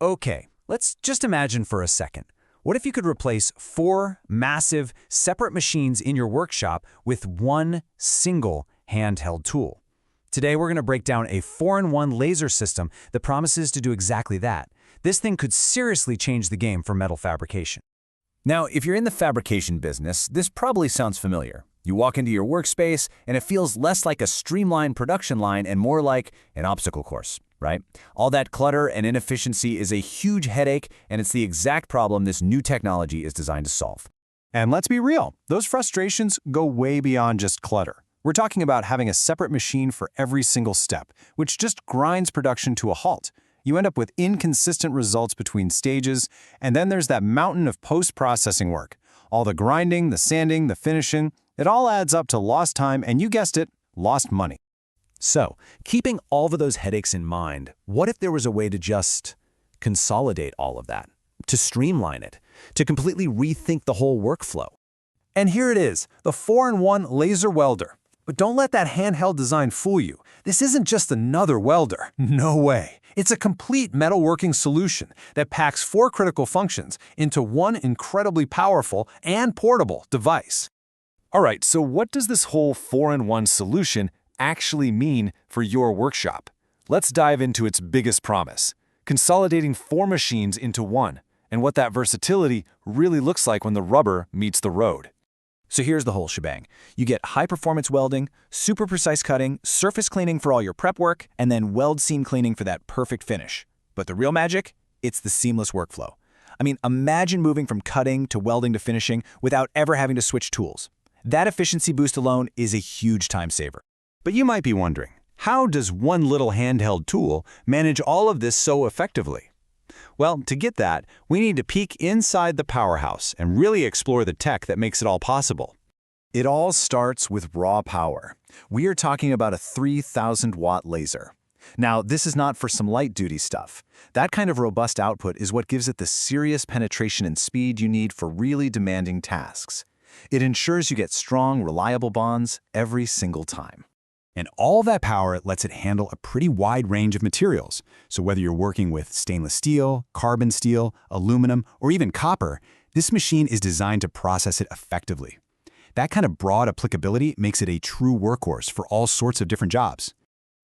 Okay, let's just imagine for a second. What if you could replace 4 massive, separate machines in your workshop with one single handheld tool? Today, we're going to break down a 4-in-1 laser system that promises to do exactly that. This thing could seriously change the game for metal fabrication. Now, if you're in the fabrication business, this probably sounds familiar. You walk into your workspace, and it feels less like a streamlined production line and more like an obstacle course, right? All that clutter and inefficiency is a huge headache, and it's the exact problem this new technology is designed to solve. And let's be real, those frustrations go way beyond just clutter. We're talking about having a separate machine for every single step, which just grinds production to a halt. You end up with inconsistent results between stages, and then there's that mountain of post-processing work. All the grinding, the sanding, the finishing, it all adds up to lost time and, you guessed it, lost money. So, keeping all of those headaches in mind, what if there was a way to just consolidate all of that, to streamline it, to completely rethink the whole workflow? And here it is, the 4-in-1 Laser Welder. But don't let that handheld design fool you. This isn't just another welder. No way. It's a complete metalworking solution that packs 4 critical functions into one incredibly powerful and portable device. All right, so what does this whole 4-in-1 solution actually mean for your workshop? Let's dive into its biggest promise, consolidating 4 machines into one, and what that versatility really looks like when the rubber meets the road. So here's the whole shebang. You get high-performance welding, super precise cutting, surface cleaning for all your prep work, and then weld seam cleaning for that perfect finish. But the real magic? It's the seamless workflow. I mean, imagine moving from cutting to welding to finishing without ever having to switch tools. That efficiency boost alone is a huge time saver. But you might be wondering, how does one little handheld tool manage all of this so effectively? Well, to get that, we need to peek inside the powerhouse and really explore the tech that makes it all possible. It all starts with raw power. We are talking about a 3,000-watt laser. Now, this is not for some light-duty stuff. That kind of robust output is what gives it the serious penetration and speed you need for really demanding tasks. It ensures you get strong, reliable bonds every single time. And all that power lets it handle a pretty wide range of materials. So whether you're working with stainless steel, carbon steel, aluminum, or even copper, this machine is designed to process it effectively. That kind of broad applicability makes it a true workhorse for all sorts of different jobs.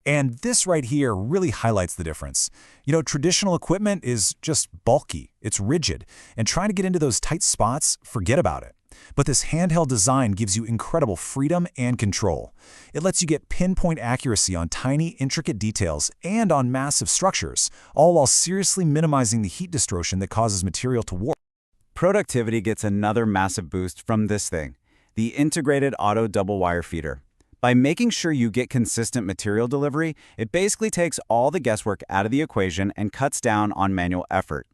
And this right here really highlights the difference. You know, traditional equipment is just bulky, it's rigid, and trying to get into those tight spots, forget about it. But this handheld design gives you incredible freedom and control. It lets you get pinpoint accuracy on tiny, intricate details and on massive structures, all while seriously minimizing the heat distortion that causes material to warp. Productivity gets another massive boost from this thing, the integrated auto double wire feeder. By making sure you get consistent material delivery, it basically takes all the guesswork out of the equation and cuts down on manual effort.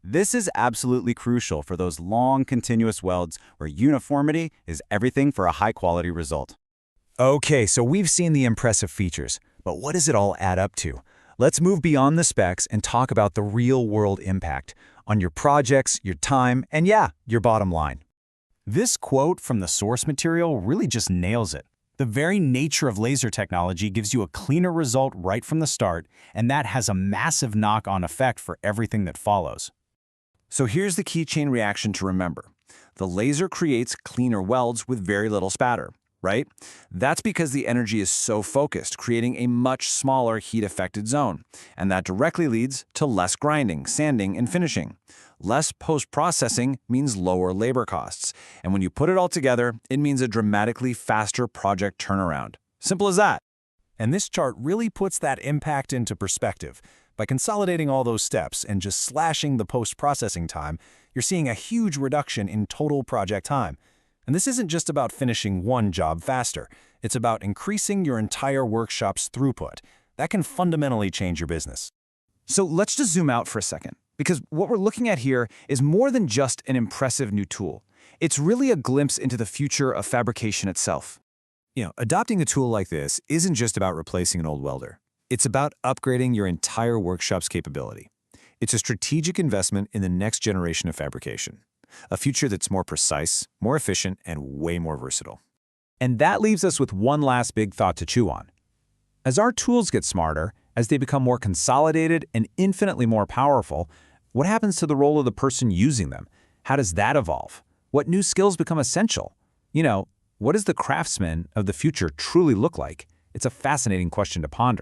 This is absolutely crucial for those long, continuous welds where uniformity is everything for a high-quality result. Okay, so we've seen the impressive features, but what does it all add up to? Let's move beyond the specs and talk about the real-world impact on your projects, your time, and yeah, your bottom line. This quote from the source material really just nails it. The very nature of laser technology gives you a cleaner result right from the start, and that has a massive knock-on effect for everything that follows. So here's the key chain reaction to remember. The laser creates cleaner welds with very little spatter, right? That's because the energy is so focused, creating a much smaller heat-affected zone. And that directly leads to less grinding, sanding, and finishing. Less post-processing means lower labor costs. And when you put it all together, it means a dramatically faster project turnaround. Simple as that. And this chart really puts that impact into perspective. By consolidating all those steps and just slashing the post-processing time, you're seeing a huge reduction in total project time. And this isn't just about finishing one job faster. It's about increasing your entire workshop's throughput. That can fundamentally change your business. So let's just zoom out for a second, because what we're looking at here is more than just an impressive new tool. It's really a glimpse into the future of fabrication itself. You know, adopting a tool like this isn't just about replacing an old welder. It's about upgrading your entire workshop's capability. It's a strategic investment in the next generation of fabrication, a future that's more precise, more efficient, and way more versatile. And that leaves us with one last big thought to chew on. As our tools get smarter, as they become more consolidated and infinitely more powerful, What happens to the role of the person using them? How does that evolve? What new skills become essential? What does the craftsman of the future truly look like? It's a fascinating question to ponder.